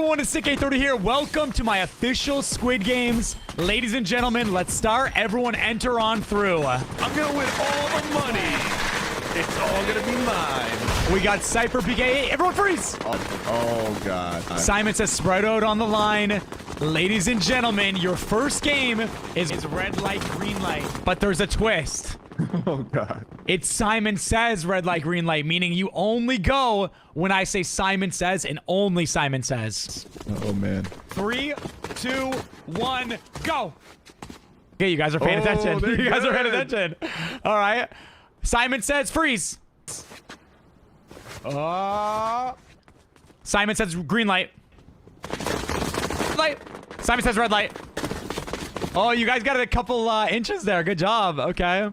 everyone, it's NickEh30 here. Welcome to my official Squid Games. Ladies and gentlemen, let's start. Everyone enter on through. I'm gonna win all the money. It's all gonna be mine. We got sypherpk. Hey, everyone freeze. Oh God. Simon says spread out on the line. Ladies and gentlemen, your first game is red light, green light. But there's a twist. Oh God. It's Simon says red light, green light, meaning you only go when I say Simon says and only Simon says. Oh man. 3, 2, 1, go. Okay, you guys are paying attention. You guys are paying attention. All right. Simon says freeze. Simon says green light. Light. Simon says red light. Oh, you guys got it a couple inches there. Good job. Okay.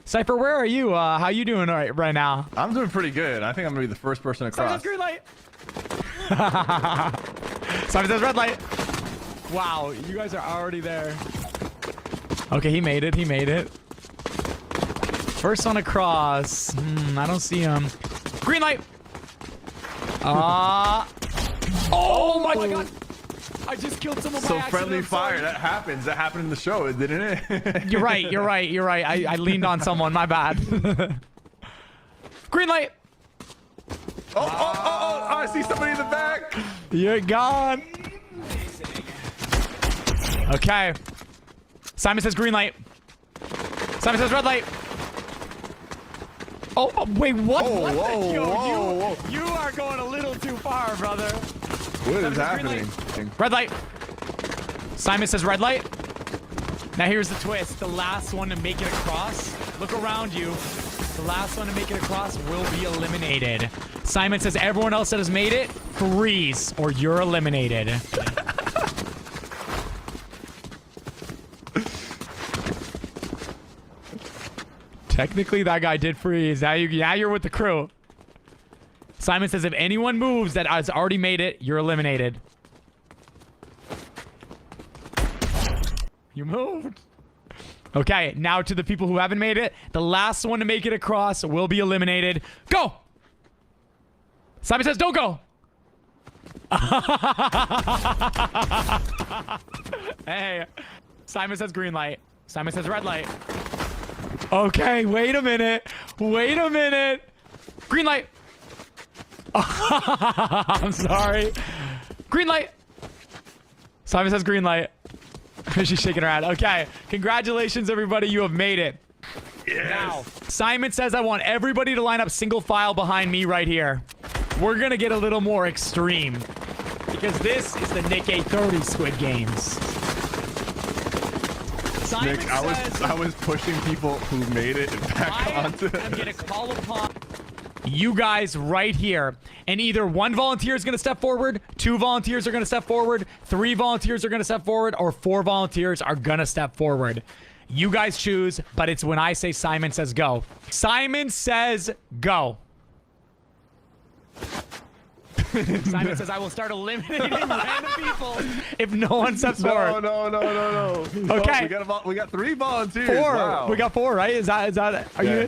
Cypher, where are you? How you doing right now? I'm doing pretty good. I think I'm gonna be the first person across. Simon says green light. Simon says red light. Wow, you guys are already there. Okay, he made it. He made it. First one across. I don't see him. Green light. Oh my God. I just killed someone by accident. So friendly fire. That happens. That happened in the show, didn't it? You're right. You're right. You're right. I leaned on someone. My bad. Green light. Oh, I see somebody in the back. You're gone. Okay. Simon says green light. Simon says red light. Oh, wait, what? Whoa. You are going a little too far, brother. What is happening? Red light. Simon says red light. Now here's the twist. The last one to make it across. Look around you. The last one to make it across will be eliminated. Simon says everyone else that has made it, freeze, or you're eliminated. Technically, that guy did freeze. Now you're with the crew. Simon says if anyone moves that has already made it, you're eliminated. You moved. Okay, now to the people who haven't made it. The last one to make it across will be eliminated. Go! Simon says don't go. Hey. Simon says green light. Simon says red light. Okay, wait a minute. Wait a minute. Green light. I'm sorry. Green light. Simon says green light. She's shaking her head. Okay. Congratulations, everybody. You have made it. Yes. Now, Simon says I want everybody to line up single file behind me right here. We're going to get a little more extreme. Because this is the NickEh30 Squid Games. Simon Nick, I was pushing people who made it back onto it. I'm going to call upon you guys right here, and either one volunteer is going to step forward, 2 volunteers are going to step forward, 3 volunteers are going to step forward, or 4 volunteers are going to step forward. You guys choose, but it's when I say Simon says go. Simon says go. Simon says I will start eliminating random people if no one steps forward. No. Okay. We got 3 volunteers. 4. Wow. We got 4, right? Is that are you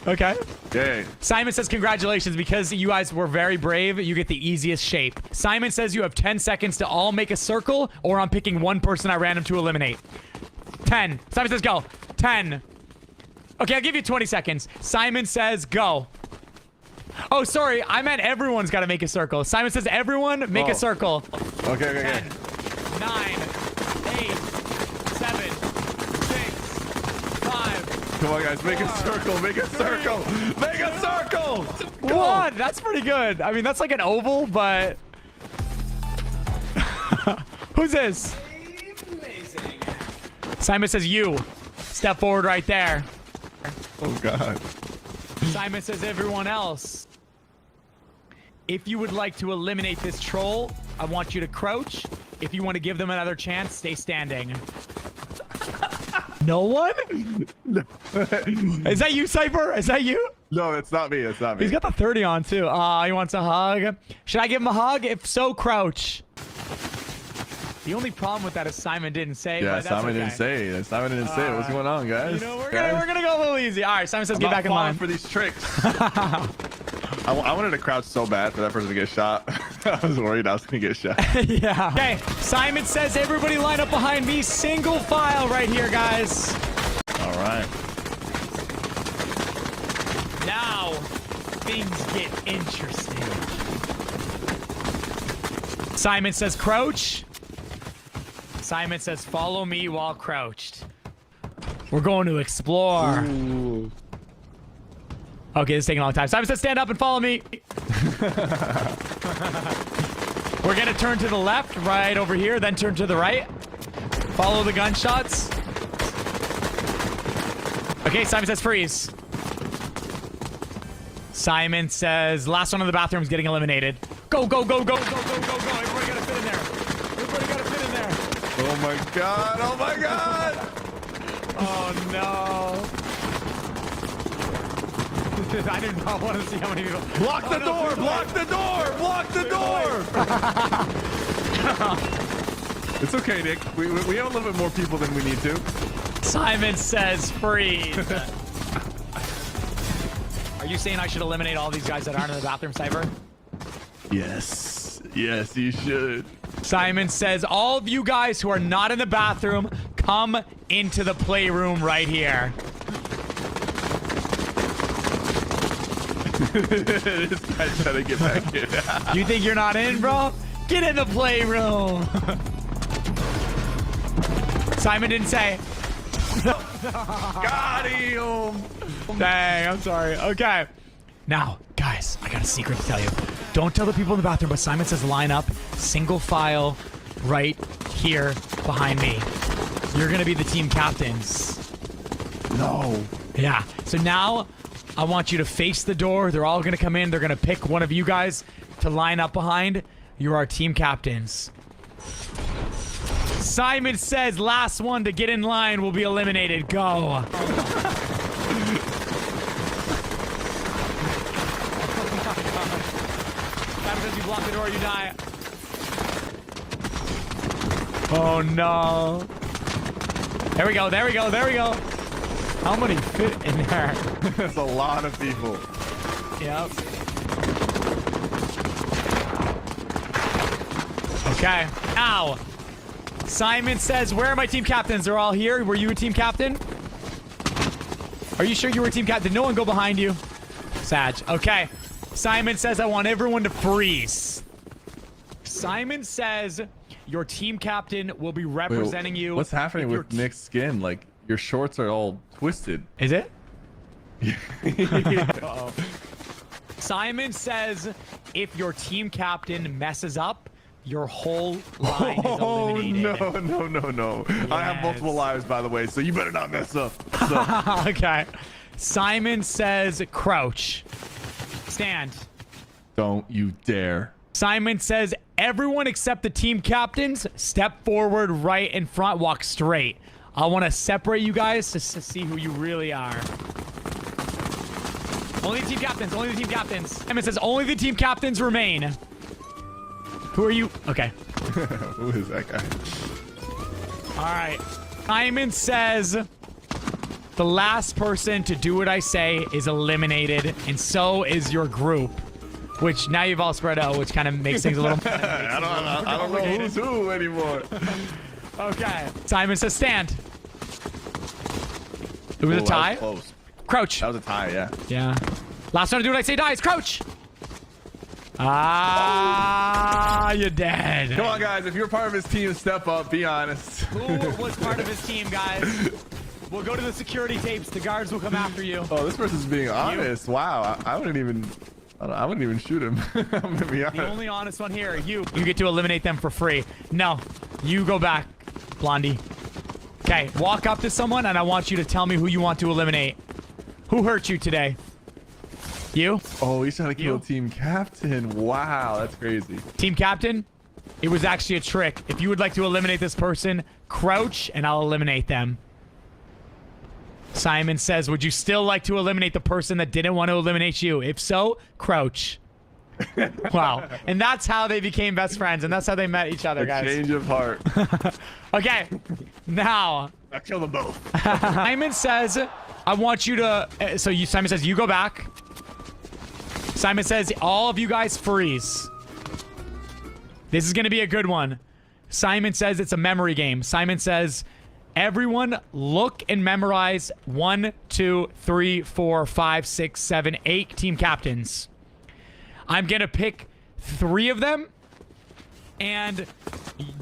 okay? Yay. Simon says congratulations because you guys were very brave. You get the easiest shape. Simon says you have 10 seconds to all make a circle, or I'm picking one person at random to eliminate. 10. Simon says go. 10. Okay, I'll give you 20 seconds. Simon says go. Oh, sorry. I meant everyone's got to make a circle. Simon says everyone make a circle. Okay. 10, 9, 8, 7, 6, 5. Come on, guys. Make a circle. Make a circle. Make a circle. Go. What? That's pretty good. I mean, that's like an oval, but... Who's this? Amazing. Simon says you. Step forward right there. Oh, God. Simon says everyone else. If you would like to eliminate this troll, I want you to crouch. If you want to give them another chance, stay standing. No one? No. Is that you, Cypher? Is that you? No, it's not me. It's not me. He's got the 30 on, too. He wants a hug. Should I give him a hug? If so, crouch. The only problem with that is Simon didn't say. Yeah, but that's Simon okay. didn't say it. Simon didn't say it. What's going on, guys? You know, we're gonna go a little easy. All right, Simon says get back in line for these tricks. I wanted to crouch so bad for that person to get shot. I was worried I was gonna get shot. Yeah. Okay, Simon says everybody line up behind me. Single file right here, guys. All right. Now, things get interesting. Simon says crouch. Simon says follow me while crouched. We're going to explore. Ooh. Okay, this is taking a long time. Simon says stand up and follow me. We're gonna turn to the left, right over here, then turn to the right. Follow the gunshots. Okay, Simon says freeze. Simon says last one in the bathroom is getting eliminated. Go, go, go, go, go, go, go, go. Everybody gotta fit in there. Everybody gotta fit in there. Oh my god! Oh my god! Oh no. I did not want to see how many people. Block the door! Block the door! Block the door! It's okay, Nick. We have a little bit more people than we need to. Simon says freeze. Are you saying I should eliminate all these guys that aren't in the bathroom, Cypher? Yes. Yes, you should. Simon says all of you guys who are not in the bathroom, come into the playroom right here. This guy's trying to get back in. You think you're not in, bro? Get in the playroom. Simon didn't say. Got him. Dang, I'm sorry. Okay. Now, guys, I got a secret to tell you. Don't tell the people in the bathroom, but Simon says line up, single file, right here behind me. You're going to be the team captains. No. Yeah. So now I want you to face the door. They're all going to come in. They're going to pick one of you guys to line up behind. You're our team captains. Simon says last one to get in line will be eliminated. Go. Simon says you block the door, you die. Oh no. There we go. There we go. There we go. How many fit in there? That's a lot of people. Yep. Okay. Now, Simon says, where are my team captains? They're all here. Were you a team captain? Are you sure you were a team captain? Did no one go behind you? Sag. Okay. Simon says, I want everyone to freeze. Simon says, your team captain will be representing you. What's happening with Nick's skin? Like, your shorts are all twisted. Is it? Uh-oh. Simon says, if your team captain messes up, your whole line is eliminated. Oh, no. Yes. I have multiple lives, by the way, so you better not mess up. Okay. Simon says, crouch. Stand. Don't you dare. Simon says, everyone except the team captains, step forward, right in front, walk straight. I want to separate you guys to see who you really are. Only the team captains. Only the team captains. Simon says, only the team captains remain. Who are you? Okay. Who is that guy? All right. Simon says, the last person to do what I say is eliminated, and so is your group. Which now you've all spread out, which kind of makes things a little. I don't know who's who anymore. Okay. Simon says stand. It was a tie. That was close. Crouch. That was a tie, yeah. Yeah. Last one to do what I say dies. Crouch. Ah, you're dead. Come on, guys. If you're part of his team, step up. Be honest. Who was part of his team, guys? We'll go to the security tapes. The guards will come after you. Oh, this person's being honest. Wow. I wouldn't even shoot him. I'm gonna be honest. The only honest one here. You get to eliminate them for free. No, you go back, Blondie. Okay, walk up to someone and I want you to tell me who you want to eliminate. Who hurt you today? You? Oh, he's trying to kill team captain. Wow, that's crazy. Team captain? It was actually a trick. If you would like to eliminate this person, crouch and I'll eliminate them. Simon says, would you still like to eliminate the person that didn't want to eliminate you? If so, crouch. Wow. And that's how they became best friends. And that's how they met each other, guys. Change of heart. Okay. Now. I killed them both. Simon says, I want you to... Simon says, you go back. Simon says all of you guys freeze. This is going to be a good one. Simon says it's a memory game. Simon says everyone look and memorize 1, 2, 3, 4, 5, 6, 7, 8 team captains. I'm going to pick 3 of them, and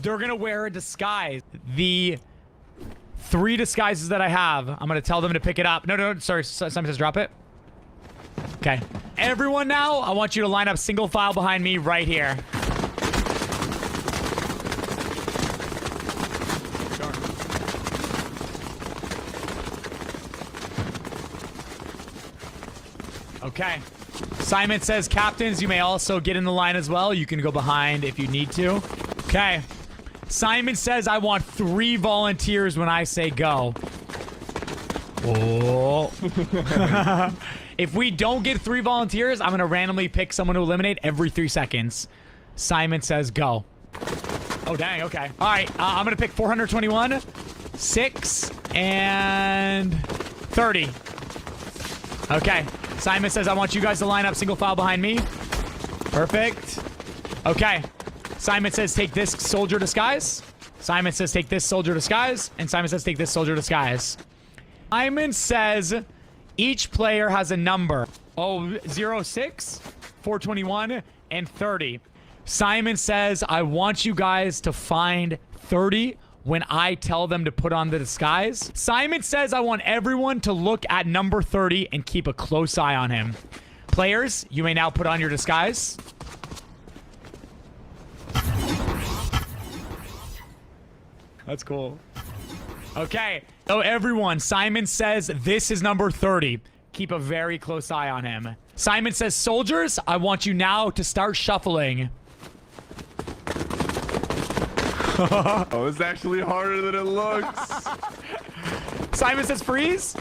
they're going to wear a disguise. The 3 disguises that I have, I'm going to tell them to pick it up. No, sorry. Simon says drop it. Okay. Everyone now, I want you to line up single file behind me right here. Okay. Simon says, captains, you may also get in the line as well. You can go behind if you need to. Okay. Simon says, I want 3 volunteers when I say go. Oh. If we don't get 3 volunteers, I'm going to randomly pick someone to eliminate every 3 seconds. Simon says, go. Oh, dang. Okay. All right. I'm going to pick 421, 6, and 30. Okay. Simon says, I want you guys to line up single file behind me. Perfect. Okay. Simon says, take this soldier disguise. Simon says, take this soldier disguise. And Simon says, take this soldier disguise. Simon says, each player has a number. Oh, 0, 6, 421, and 30. Simon says, I want you guys to find 30 when I tell them to put on the disguise. Simon says, I want everyone to look at number 30 and keep a close eye on him. Players, you may now put on your disguise. That's cool. Okay. So everyone, Simon says this is number 30. Keep a very close eye on him. Simon says, soldiers, I want you now to start shuffling. Oh, it's actually harder than it looks. Simon says freeze.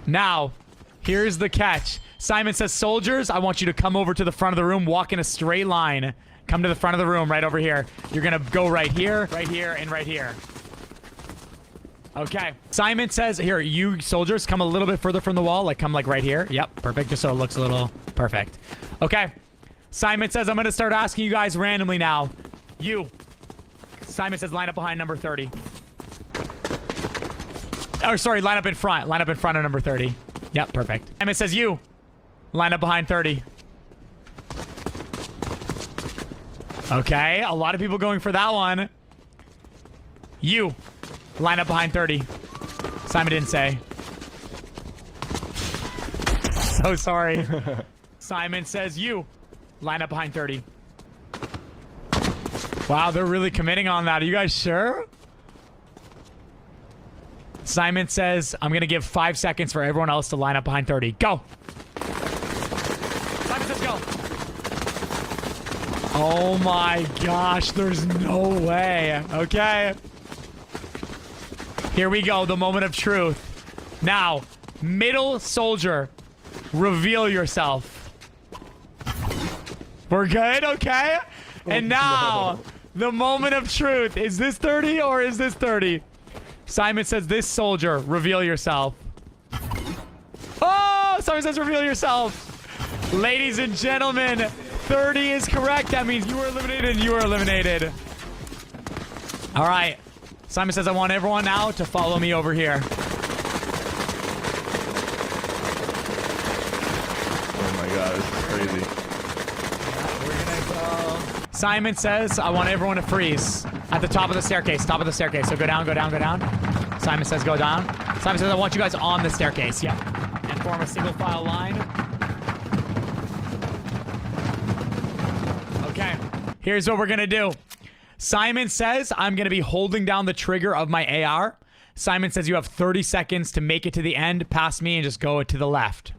Now, here's the catch. Simon says, soldiers, I want you to come over to the front of the room, walk in a straight line. Come to the front of the room right over here. You're going to go right here, and right here. Okay. Simon says, here, you soldiers, come a little bit further from the wall. Like, come like right here. Yep, perfect. Just so it looks a little perfect. Okay. Simon says, I'm going to start asking you guys randomly now. You. Simon says, line up behind number 30. Oh, sorry, line up in front. Line up in front of number 30. Yep, perfect. Simon says, you. Line up behind 30. Okay, a lot of people going for that one. You. Line up behind 30. Simon didn't say. So sorry. Simon says, you. Line up behind 30. Wow, they're really committing on that. Are you guys sure? Simon says, I'm going to give 5 seconds for everyone else to line up behind 30. Go. Simon says go. Oh my gosh, there's no way. Okay. Here we go, the moment of truth. Now, middle soldier, reveal yourself. We're good, okay? And now, the moment of truth. Is this 30 or is this 30? Simon says, this soldier, reveal yourself. Oh, Simon says, reveal yourself. Ladies and gentlemen, 30 is correct. That means you were eliminated and you were eliminated. All right. Simon says, I want everyone now to follow me over here. Oh my god, this is crazy. Simon says, I want everyone to freeze at the top of the staircase. Top of the staircase. So go down, go down, go down. Simon says, go down. Simon says, I want you guys on the staircase. Yep. And form a single file line. Okay. Here's what we're going to do. Simon says, I'm going to be holding down the trigger of my AR. Simon says, you have 30 seconds to make it to the end, past me, and just go to the left.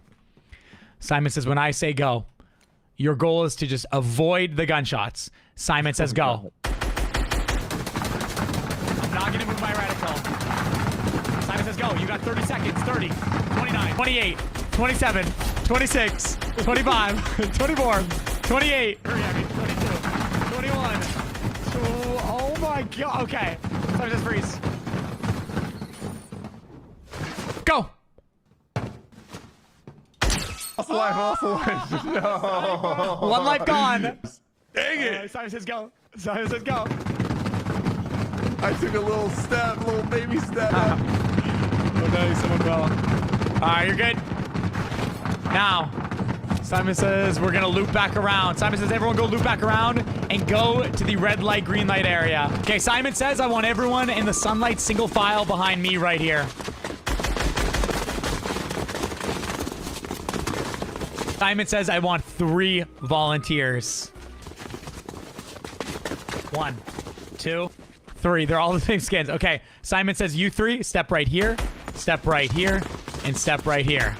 Simon says, when I say go, your goal is to just avoid the gunshots. Simon says go. I'm not going to move my reticle. Simon says go. You got 30 seconds. 30, 29, 28, 27, 26, 25, 24, 28, 32, 21. Oh my god. Okay. Simon says freeze. Go. Also life, also life. No. One life gone. Dang it. Simon says go. Simon says go. I took a little step, a little baby step. Oh no, someone fell. All right, you're good. Now, Simon says we're gonna loop back around. Simon says everyone go loop back around and go to the red light, green light area. Okay, Simon says I want everyone in the sunlight single file behind me right here. Simon says I want 3 volunteers. 1, 2, 3. They're all the same skins. Okay, Simon says you 3 step right here, and step right here.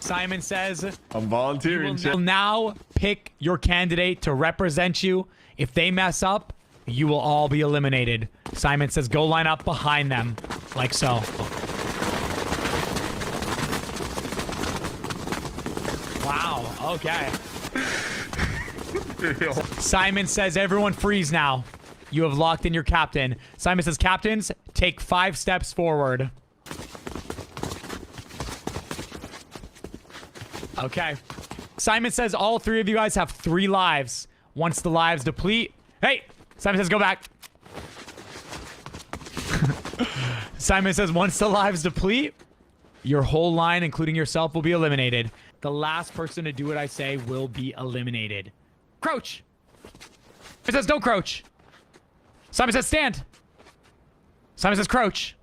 Simon says I'm volunteering. you will now pick your candidate to represent you. If they mess up, you will all be eliminated. Simon says go line up behind them, like so. Wow, okay. Simon says everyone freeze now. You have locked in your captain. Simon says captains, take 5 steps forward. Okay. Simon says all 3 of you guys have 3 lives. Once the lives deplete... Hey! Simon says go back. Simon says once the lives deplete, your whole line, including yourself, will be eliminated. The last person to do what I say will be eliminated. Crouch! Simon says don't crouch. Simon says stand. Simon says crouch.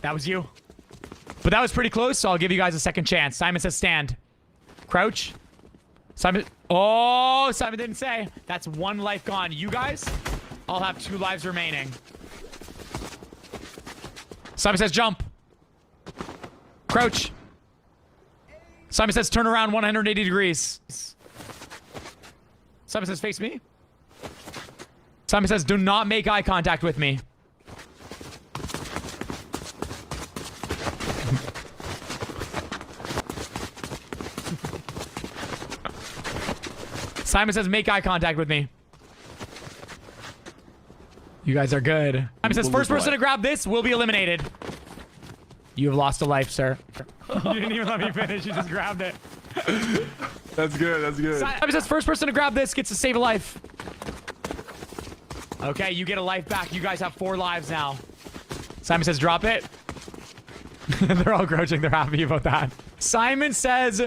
That was you. But that was pretty close, so I'll give you guys a second chance. Simon says stand. Crouch. Simon... Oh, Simon didn't say. That's 1 life gone. You guys all have 2 lives remaining. Simon says jump. Crouch. Simon says turn around 180 degrees. Simon says face me. Simon says do not make eye contact with me. Simon says make eye contact with me. You guys are good. Simon says first person to grab this will be eliminated. You have lost a life, sir. You didn't even let me finish. You just grabbed it. That's good. That's good. Simon says first person to grab this gets to save a life. Okay, you get a life back. You guys have 4 lives now. Simon says drop it. They're all crouching. They're happy about that. Simon says,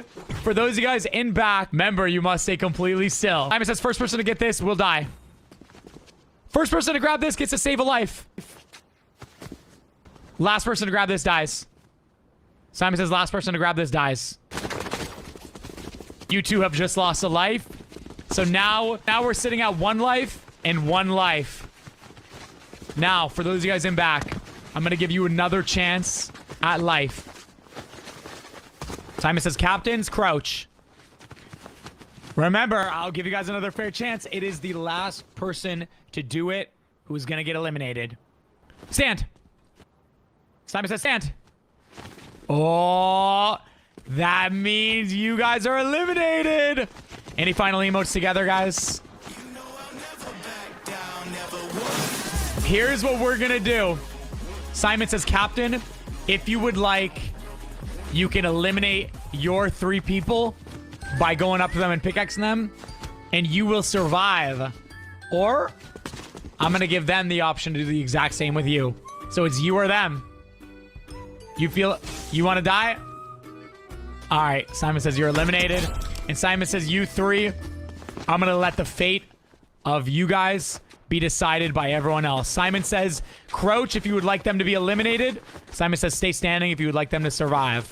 for those of you guys in back, remember, you must stay completely still. Simon says first person to get this will die. First person to grab this gets to save a life. Last person to grab this dies. Simon says last person to grab this dies. You 2 have just lost a life. So now we're sitting at 1 life and 1 life. Now, for those of you guys in back, I'm going to give you another chance at life. Simon says captains, crouch. Remember, I'll give you guys another fair chance. It is the last person to do it who is going to get eliminated. Stand. Simon says stand. Oh, that means you guys are eliminated. Any final emotes together, guys? Here's what we're going to do. Simon says captain, if you would like, you can eliminate your 3 people by going up to them and pickaxing them, and you will survive. Or I'm going to give them the option to do the exact same with you. So it's you or them. You feel you want to die? All right. Simon says you're eliminated. And Simon says you 3, I'm going to let the fate of you guys be decided by everyone else. Simon says crouch if you would like them to be eliminated. Simon says stay standing if you would like them to survive.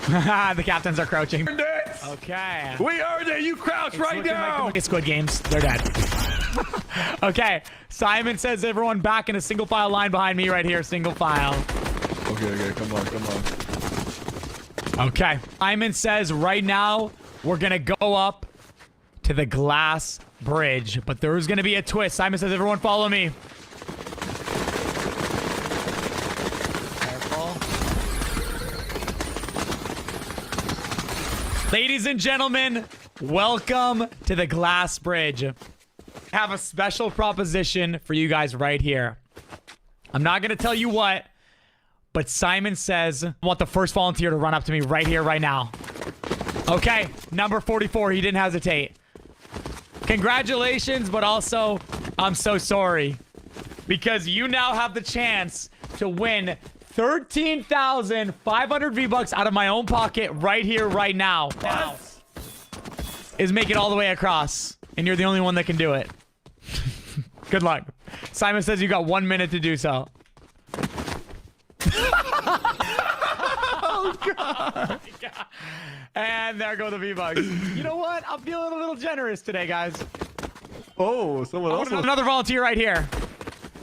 The captains are crouching. Okay. We earned it. You crouch right now. Like Squid Games. They're dead. Okay. Simon says everyone back in a single file line behind me right here. Single file. Okay. Come on. Okay. Simon says right now we're going to go up to the glass bridge, but there's going to be a twist. Simon says everyone follow me. Ladies and gentlemen, welcome to the glass bridge. I have a special proposition for you guys right here. I'm not going to tell you what, but Simon says, I want the first volunteer to run up to me right here, right now. Okay, number 44. He didn't hesitate. Congratulations, but also, I'm so sorry. Because you now have the chance to win 13,500 V-Bucks out of my own pocket right here, right now. Now is make it all the way across. And you're the only one that can do it. Good luck. Simon says you got 1 minute to do so. Oh, God. And there go the V-Bucks. You know what? I'm feeling a little generous today, guys. Oh, someone else. Another volunteer right here.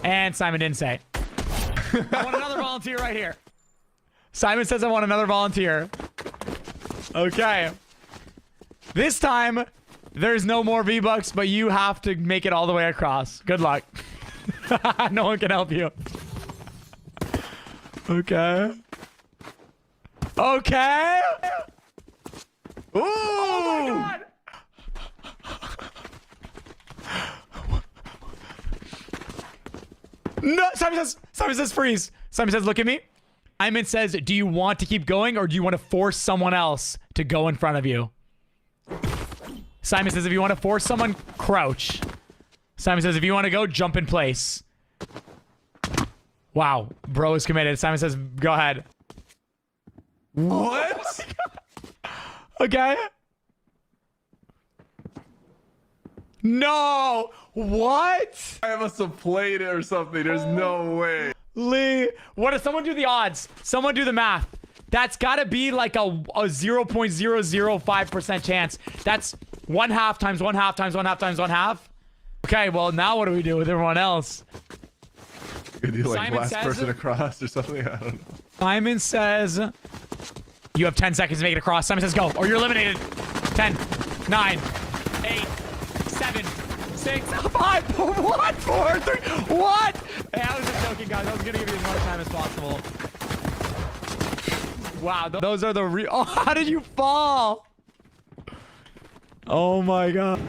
And Simon didn't say. I want another volunteer right here. Simon says I want another volunteer. Okay. This time, there's no more V-Bucks, but you have to make it all the way across. Good luck. No one can help you. Okay. Okay. Ooh! Oh my God! No, Simon says freeze. Simon says, look at me. Simon says, do you want to keep going or do you want to force someone else to go in front of you? Simon says, if you want to force someone, crouch. Simon says, if you want to go, jump in place. Wow, bro is committed. Simon says, go ahead. What? Okay. No. What? I must have played it or something. There's no way. Lee, what if someone do the odds? Someone do the math. That's gotta be like a 0.005% chance. That's 1/2 times 1/2 times 1/2 times 1/2. Okay, well now what do we do with everyone else? Could you like Simon last says person across or something? I don't know. Simon says you have 10 seconds to make it across. Simon says go or you're eliminated. 10, 9, 8, 7, 6, 5, what? 4, 3, what? Hey, I was just joking, guys. I was gonna give you as much time as possible. Wow, those are the real. Oh, how did you fall? Oh my God.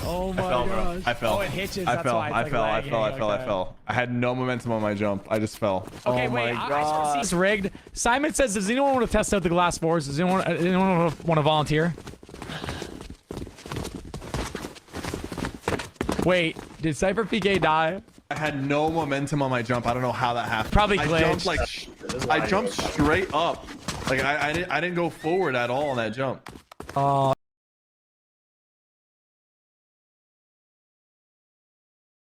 Oh my God. I fell. Oh, it hitches. I That's fell. why it's I like fell. I lagging. fell. I Okay. fell. I fell. I had no momentum on my jump. I just fell. Okay, oh wait. my I God. see it's rigged. Simon says, does anyone want to test out the glass fours? Does anyone want to volunteer? Wait, did sypherpk die? I had no momentum on my jump. I don't know how that happened. Probably I glitched. jumped like I jumped straight up. Like I didn't go forward at all on that jump.